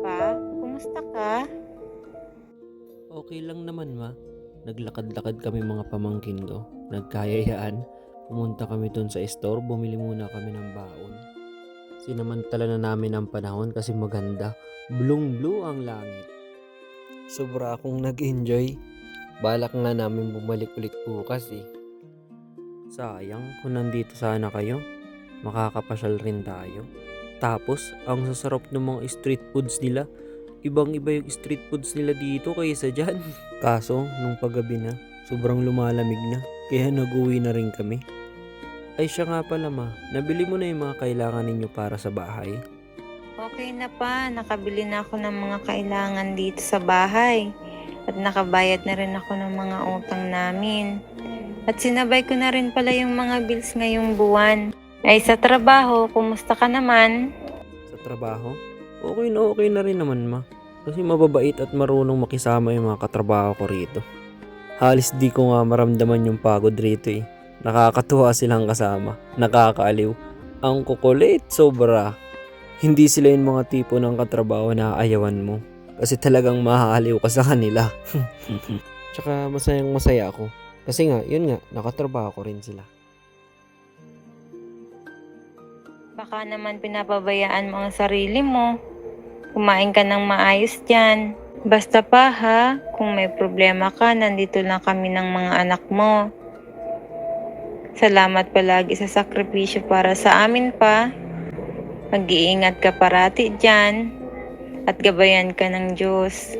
Pa, kumusta ka? Okay lang naman ma. Naglakad-lakad kami mga pamangkin ko. Nagkayayaan. Pumunta kami dun sa store, bumili muna kami ng baon. Sinamantala na namin ang panahon kasi maganda. Blue blue ang langit. Sobra akong nag-enjoy. Balak nga namin bumalik ulit bukas eh. Sayang kung nandito sana kayo. Makakapasyal rin tayo. Tapos, ang sasarap ng mga street foods nila. Ibang-iba yung street foods nila dito kaysa dyan. Kaso, nung paggabi na, sobrang lumalamig na. Kaya nag-uwi na rin kami. Ay siya nga pala ma, nabili mo na yung mga kailangan ninyo para sa bahay. Okay na pa, nakabili na ako ng mga kailangan dito sa bahay. At nakabayad na rin ako ng mga utang namin. At sinabay ko na rin pala yung mga bills ngayong buwan. Ay sa trabaho, kumusta ka naman? Sa trabaho, okay na rin naman ma. Kasi mababait at marunong makisama yung mga katrabaho ko rito. Halos di ko nga maramdaman yung pagod rito eh. Nakakatuwa silang kasama. Nakakaaliw. Ang kukulit, sobra. Hindi sila yung mga tipo ng katrabaho na aayawan mo. Kasi talagang mahaaliw ka sa kanila. Tsaka masayang masaya ako. Kasi nga, yun nga, nakatrabaho ko rin sila. Baka naman pinapabayaan mo ang sarili mo. Kumain ka ng maayos dyan. Basta pa ha, kung may problema ka, nandito lang kami ng mga anak mo. Salamat palagi sa sakripisyo para sa amin pa. Mag-iingat ka parati dyan. At gabayan ka ng Diyos.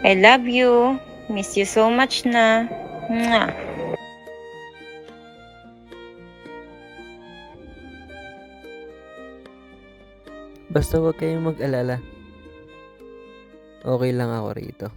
I love you. Miss you so much na. Mwah. Basta huwag kayong mag-alala. Okay lang ako rito.